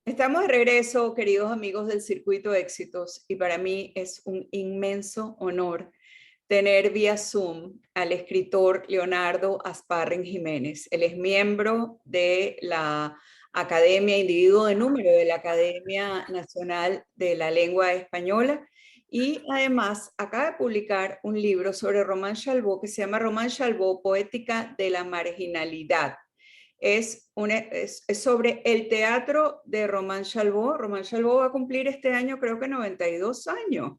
Estamos de regreso, queridos amigos del Circuito Éxitos, y para mí es un inmenso honor tener vía Zoom al escritor Leonardo Asparren Jiménez. Él es miembro de la Academia, individuo de número de la Academia Nacional de la Lengua Española, y además acaba de publicar un libro sobre Román Chalbaud que se llama Román Chalbaud, Poética de la Marginalidad. Es sobre el teatro de Román Chalbaud. Román Chalbaud va a cumplir este año, creo que 92 años.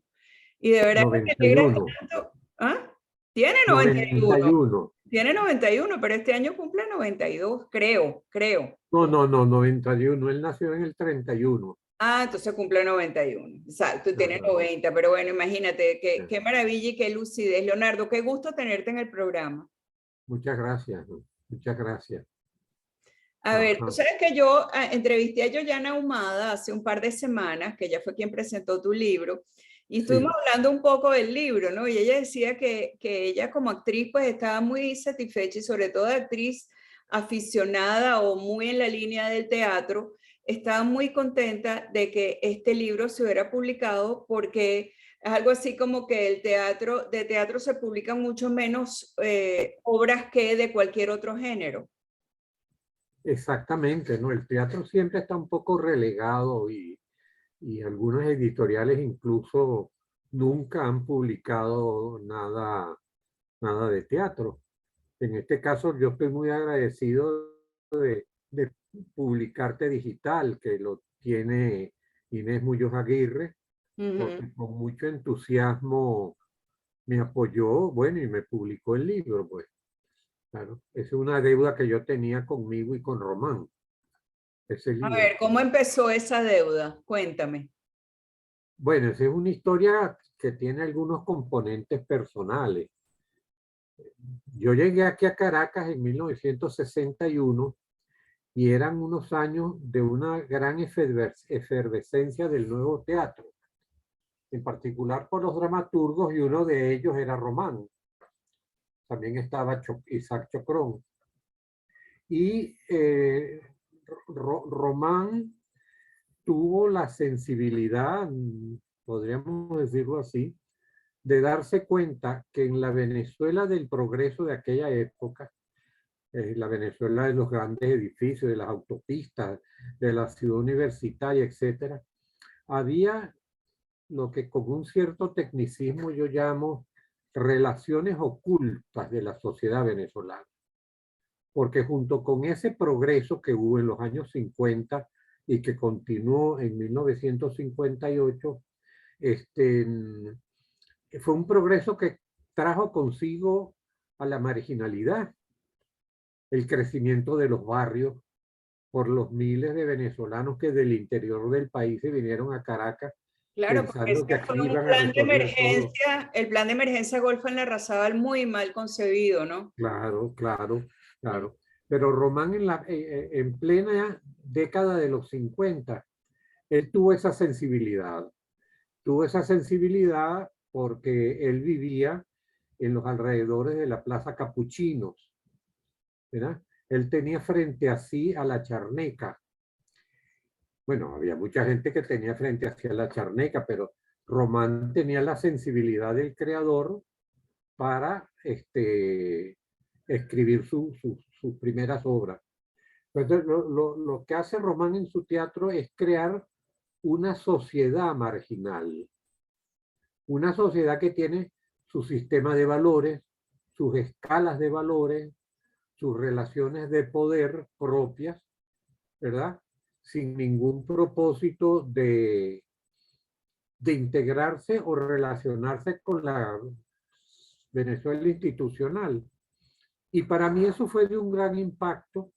Y de verdad que me alegra 91. tanto. ¿Ah? Tiene 91. 91. Tiene 91, pero este año cumple 92, creo. No, 91. Él nació en el 31. Ah, entonces cumple 91. Exacto, tiene Ajá. 90, pero bueno, imagínate, Sí. qué maravilla y qué lucidez. Leonardo, qué gusto tenerte en el programa. Muchas gracias. Muchas gracias. A ver, tú Ajá. sabes que yo entrevisté a Yoyana Ahumada hace un par de semanas, que ella fue quien presentó tu libro, y estuvimos Sí. hablando un poco del libro, ¿no? Y ella decía que ella como actriz pues estaba muy satisfecha y sobre todo actriz aficionada o muy en la línea del teatro, estaba muy contenta de que este libro se hubiera publicado porque es algo así como que de teatro se publican mucho menos obras que de cualquier otro género. Exactamente, ¿no? El teatro siempre está un poco relegado y algunos editoriales incluso nunca han publicado nada de teatro. En este caso, yo estoy muy agradecido de Publicarte Digital, que lo tiene Inés Muñoz Aguirre, Ujú. porque con mucho entusiasmo me apoyó, bueno, y me publicó el libro, pues. Claro, esa es una deuda que yo tenía conmigo y con Román, ese A libro. ver, ¿cómo empezó esa deuda? Cuéntame. Bueno, esa es una historia que tiene algunos componentes personales. Yo llegué aquí a Caracas en 1961 y eran unos años de una gran efervescencia del nuevo teatro, en particular por los dramaturgos, y uno de ellos era Román. También estaba Isaac Chocrón. Y Román tuvo la sensibilidad, podríamos decirlo así, de darse cuenta que en la Venezuela del progreso de aquella época, la Venezuela de los grandes edificios, de las autopistas, de la ciudad universitaria, etcétera, había lo que con un cierto tecnicismo yo llamo relaciones ocultas de la sociedad venezolana. Porque junto con ese progreso que hubo en los años 50 y que continuó en 1958, este, fue un progreso que trajo consigo a la marginalidad, el crecimiento de los barrios por los miles de venezolanos que del interior del país se vinieron a Caracas Claro, porque ese pensando que fue aquí un iban a plan de resolver todo. emergencia, el plan de emergencia Golfo en la Razabal muy mal concebido, ¿no? Claro, claro, claro. Pero Román en plena década de los 50, él tuvo esa sensibilidad porque él vivía en los alrededores de la Plaza Capuchinos, ¿verdad? Él tenía frente a sí a la Charneca. Bueno, había mucha gente que tenía frente hacia la Charneca, pero Román tenía la sensibilidad del creador para escribir sus primeras obras. Entonces, lo que hace Román en su teatro es crear una sociedad marginal, una sociedad que tiene su sistema de valores, sus escalas de valores, sus relaciones de poder propias, ¿verdad? Sin ningún propósito de integrarse o relacionarse con la Venezuela institucional. Y para mí eso fue de un gran impacto.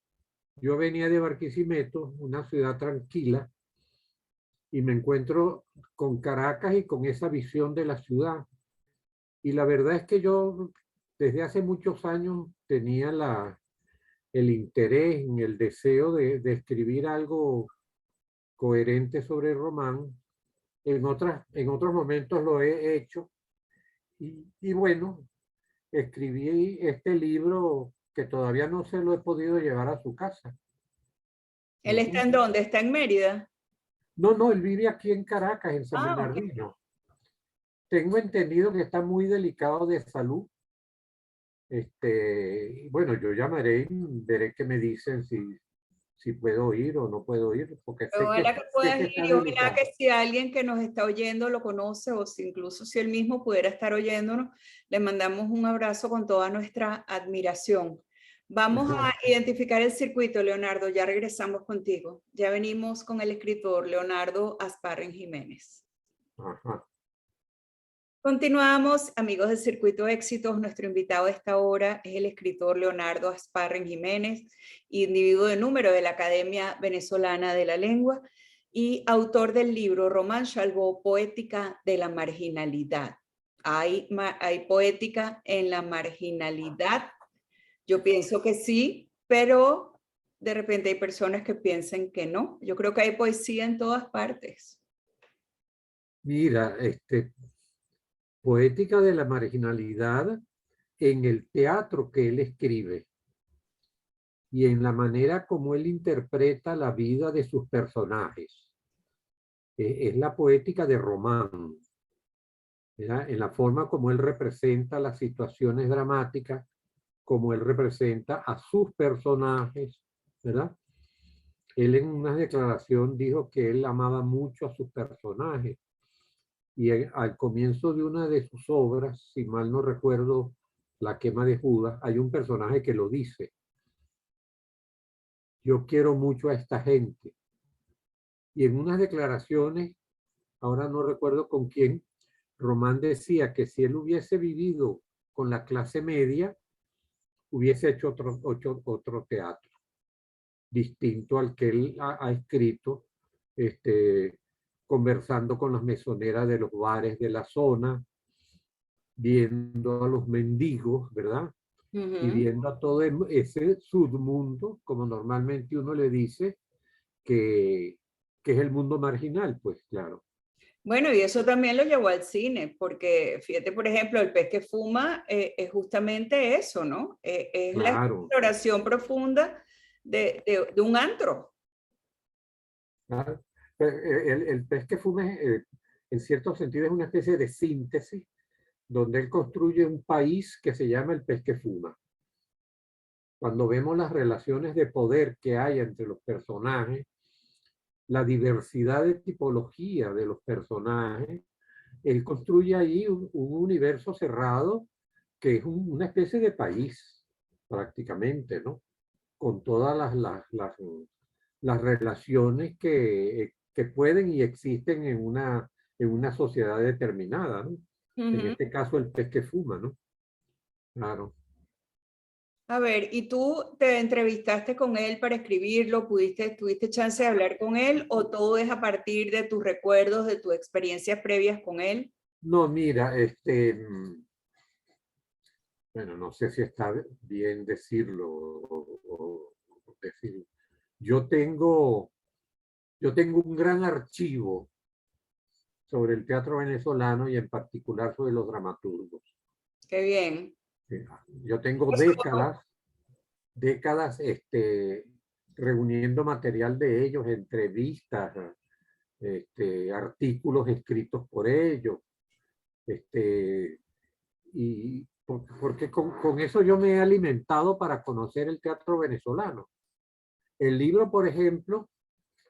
Yo venía de Barquisimeto, una ciudad tranquila, y me encuentro con Caracas y con esa visión de la ciudad. Y la verdad es que yo desde hace muchos años tenía el interés, el deseo de escribir algo coherente sobre Román. En otros momentos lo he hecho. Y bueno, escribí este libro que todavía no se lo he podido llevar a su casa. ¿Él está en dónde? ¿Está en Mérida? No, no, él vive aquí en Caracas, en San Ah, ok. Bernardino. Tengo entendido que está muy delicado de salud. Bueno, yo llamaré y veré qué me dicen si puedo ir o no puedo ir, porque Ojalá que sé puedas que ir está y ojalá delicado. que si alguien que nos está oyendo lo conoce o si incluso si él mismo pudiera estar oyéndonos, le mandamos un abrazo con toda nuestra admiración. Vamos a identificar el circuito, Leonardo. Ya regresamos contigo. Ya venimos con el escritor Leonardo Asparren Jiménez. Ajá. Continuamos, amigos del Circuito Éxitos. Nuestro invitado a esta hora es el escritor Leonardo Asparren Jiménez, individuo de número de la Academia Venezolana de la Lengua y autor del libro Román Chalbaud, Poética de la Marginalidad. ¿Hay poética en la marginalidad? Yo pienso que sí, pero de repente hay personas que piensan que no. Yo creo que hay poesía en todas partes. Mira, poética de la marginalidad en el teatro que él escribe y en la manera como él interpreta la vida de sus personajes. Es la poética de Román, ¿verdad? En la forma como él representa las situaciones dramáticas, como él representa a sus personajes, ¿verdad? Él en una declaración dijo que él amaba mucho a sus personajes y al comienzo de una de sus obras, si mal no recuerdo, La quema de Judas, hay un personaje que lo dice: yo quiero mucho a esta gente. Y en unas declaraciones, ahora no recuerdo con quién, Román decía que si él hubiese vivido con la clase media, hubiese hecho otro teatro, distinto al que él ha escrito, conversando con las mesoneras de los bares de la zona, viendo a los mendigos, ¿verdad? Y viendo a todo ese submundo, como normalmente uno le dice, que es el mundo marginal, pues claro. Bueno, y eso también lo llevó al cine, porque fíjate, por ejemplo, El pez que fuma es justamente eso, ¿no? Es la Claro, exploración profunda de un antro. claro. El pez que fuma, en cierto sentido, es una especie de síntesis donde él construye un país que se llama el pez que fuma. Cuando vemos las relaciones de poder que hay entre los personajes, la diversidad de tipología de los personajes, él construye ahí un universo cerrado que es una especie de país, prácticamente, ¿no? Con todas las relaciones que pueden y existen en una sociedad determinada, ¿no? En Ujú. este caso, el pez que fuma, ¿no? Claro. A ver, ¿y tú te entrevistaste con él para escribirlo? ¿Tuviste chance de hablar con él o todo es a partir de tus recuerdos, de tus experiencias previas con él? No, mira, bueno, no sé si está bien decirlo o decirlo. Yo tengo, yo tengo un gran archivo sobre el teatro venezolano y en particular sobre los dramaturgos. Qué bien. Yo tengo Eso- décadas, reuniendo material de ellos, entrevistas, artículos escritos por ellos, y porque con eso yo me he alimentado para conocer el teatro venezolano. El libro, por ejemplo,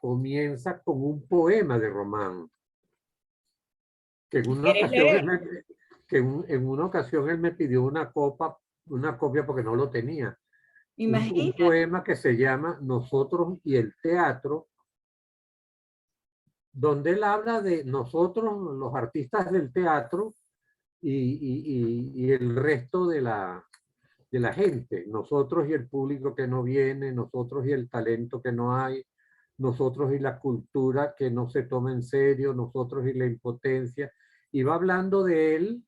comienza con un poema de Román, que en una ¿Quieres ocasión leer? en una ocasión él me pidió una copia porque no lo tenía. Un Imagínate. poema que se llama Nosotros y el teatro, donde él habla de nosotros, los artistas del teatro, y el resto de la gente, nosotros y el público que no viene, nosotros y el talento que no hay, nosotros y la cultura que no se toma en serio, nosotros y la impotencia, y va hablando de él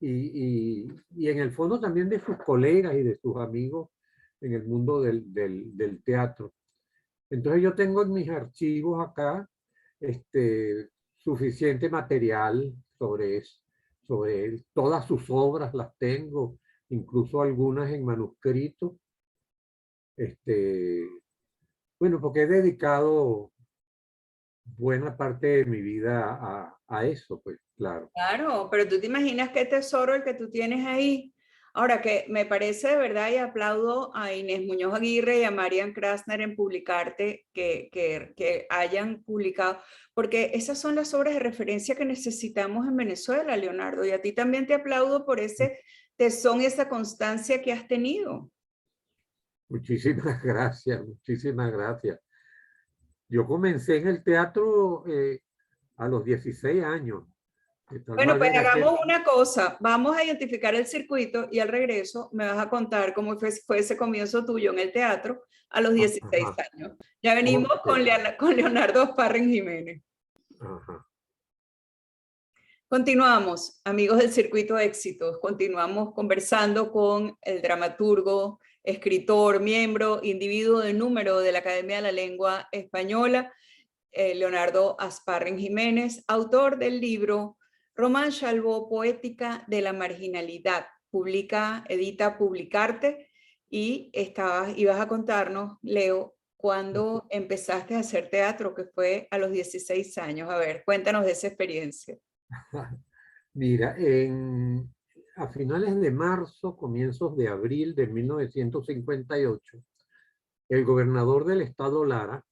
y en el fondo también de sus colegas y de sus amigos en el mundo del teatro. Entonces yo tengo en mis archivos acá suficiente material sobre él. Todas sus obras las tengo, incluso algunas en manuscrito. Este, bueno, porque he dedicado buena parte de mi vida a eso, pues claro. Claro, pero tú te imaginas qué tesoro el que tú tienes ahí. Ahora que me parece de verdad y aplaudo a Inés Muñoz Aguirre y a Marian Krasner en publicarte, que hayan publicado, porque esas son las obras de referencia que necesitamos en Venezuela, Leonardo, y a ti también te aplaudo por ese tesón y esa constancia que has tenido. Muchísimas gracias, muchísimas gracias. Yo comencé en el teatro a los 16 años. Que tal Bueno, vez pues en aquel... hagamos una cosa, vamos a identificar el circuito y al regreso me vas a contar cómo fue ese comienzo tuyo en el teatro a los 16 Ajá, años. Ya venimos ok, con Leonardo Sparren Jiménez. ajá. Continuamos, amigos del Circuito de Éxitos, continuamos conversando con el dramaturgo, escritor, miembro, individuo de número de la Academia de la Lengua Española, Leonardo Asparren Jiménez, autor del libro Román Chalbaud, Poética de la Marginalidad. Edita Publicarte y ibas a contarnos, Leo, cuándo empezaste a hacer teatro, que fue a los 16 años. A ver, cuéntanos de esa experiencia. Mira, a finales de marzo, comienzos de abril de 1958, el gobernador del estado Lara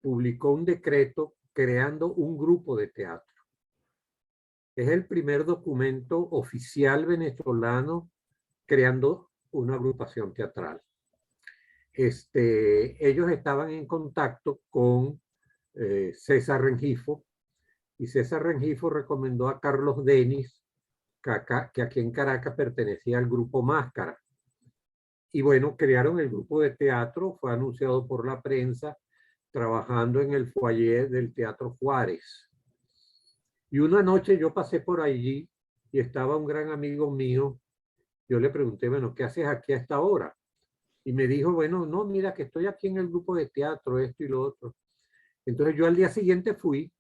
publicó un decreto creando un grupo de teatro. Es el primer documento oficial venezolano creando una agrupación teatral. Ellos estaban en contacto con César Rengifo, y César Rengifo recomendó a Carlos Denis, que aquí en Caracas pertenecía al grupo Máscara. Y bueno, crearon el grupo de teatro, fue anunciado por la prensa, trabajando en el foyer del Teatro Juárez. Y una noche yo pasé por allí y estaba un gran amigo mío. Yo le pregunté, bueno, ¿qué haces aquí a esta hora? Y me dijo, bueno, no, mira que estoy aquí en el grupo de teatro, esto y lo otro. Entonces yo al día siguiente fui,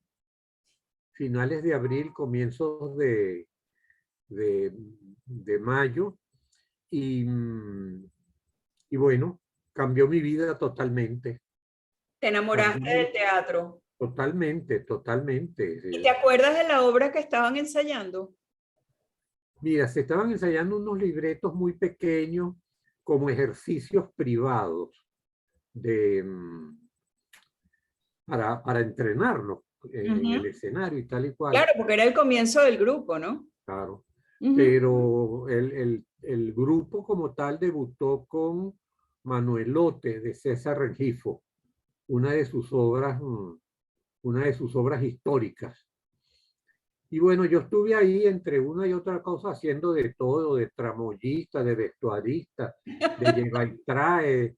finales de abril, comienzos de, de mayo, y, y bueno, cambió mi vida totalmente. Te enamoraste Cambió del teatro. totalmente, totalmente. ¿Y te acuerdas de la obra que estaban ensayando? Mira, se estaban ensayando unos libretos muy pequeños como ejercicios privados de, para entrenarnos en el Ujú. escenario y tal y cual, Claro, porque era el comienzo del grupo, ¿no? claro. Ujú. Pero el grupo como tal debutó con Manuelote de César Rengifo, una de sus obras, una de sus obras históricas. Y bueno, yo estuve ahí entre una y otra cosa haciendo de todo, de tramoyista, de vestuarista, de lleva y trae,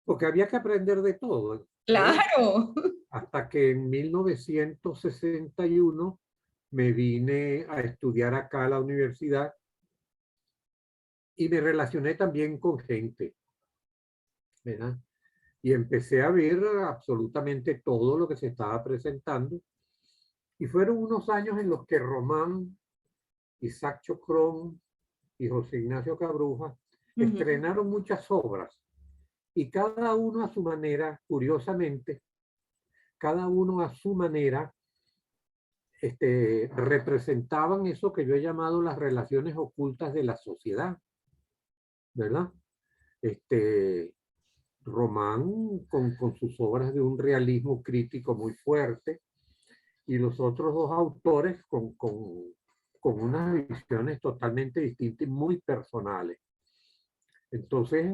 porque había que aprender de todo, ¿no? Claro. Hasta que en 1961 me vine a estudiar acá a la universidad y me relacioné también con gente, ¿verdad? Y empecé a ver absolutamente todo lo que se estaba presentando. Y fueron unos años en los que Román, Isaac Chocrón y José Ignacio Cabruja Ujú. estrenaron muchas obras. Y cada uno a su manera, curiosamente, cada uno a su manera, representaban eso que yo he llamado las relaciones ocultas de la sociedad, ¿verdad? Este, Román con sus obras de un realismo crítico muy fuerte y los otros dos autores con unas visiones totalmente distintas y muy personales. Entonces,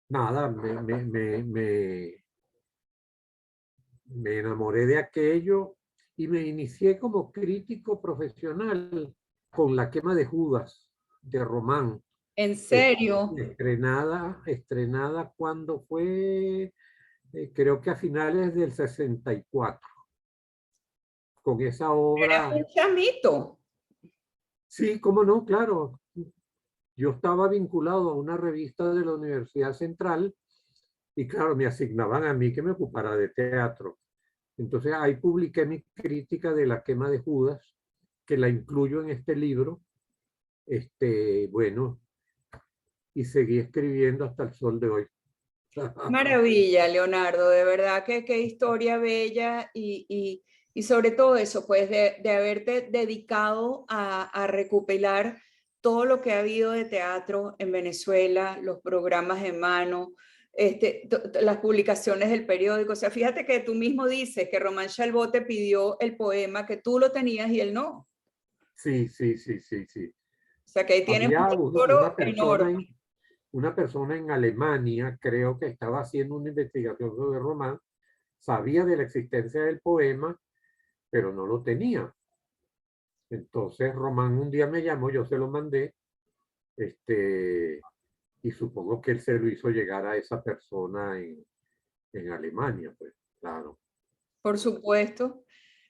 nada, me enamoré de aquello y me inicié como crítico profesional con La quema de Judas de Román, ¿En serio? estrenada cuando fue, creo que a finales del 64. Con esa Eras obra, un chamito. sí, cómo no, claro. Yo estaba vinculado a una revista de la Universidad Central y claro, me asignaban a mí que me ocupara de teatro. Entonces ahí publiqué mi crítica de La quema de Judas, que la incluyo en este libro. Bueno, y seguí escribiendo hasta el sol de hoy. Maravilla, Leonardo, de verdad que qué historia bella y sobre todo eso, pues de haberte dedicado a recopilar todo lo que ha habido de teatro en Venezuela, los programas de mano, las publicaciones del periódico. O sea, fíjate que tú mismo dices que Román Chalbaud te pidió el poema, que tú lo tenías y él no. Sí, sí, sí, sí, sí. O sea, que ahí tienes un Había tesoro enorme. una persona en Alemania, creo que estaba haciendo una investigación sobre Román, sabía de la existencia del poema, pero no lo tenía. Entonces Román un día me llamó, yo se lo mandé, y supongo que él se lo hizo llegar a esa persona en Alemania, pues, claro. Por supuesto.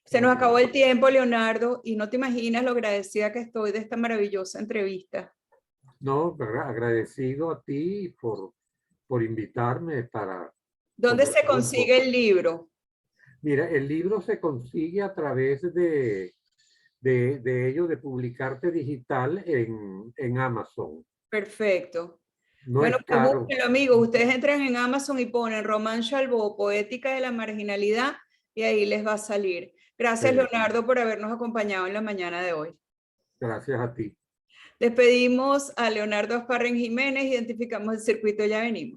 Se nos acabó Ujú. el tiempo, Leonardo, y no te imaginas lo agradecida que estoy de esta maravillosa entrevista. No, agradecido a ti por invitarme para ¿Dónde se conversar un consigue poco. el libro? Mira, el libro se consigue a través de ello, de publicarte digital en Amazon. Perfecto. No Bueno, es pues caro. búsquenlo, amigos. Ustedes entran en Amazon y ponen Román Chalbaud, Poética de la Marginalidad, y ahí les va a salir. Gracias, Sí, Leonardo, por habernos acompañado en la mañana de hoy. gracias a ti. Despedimos a Leonardo Asparren Jiménez, identificamos el circuito, ya venimos.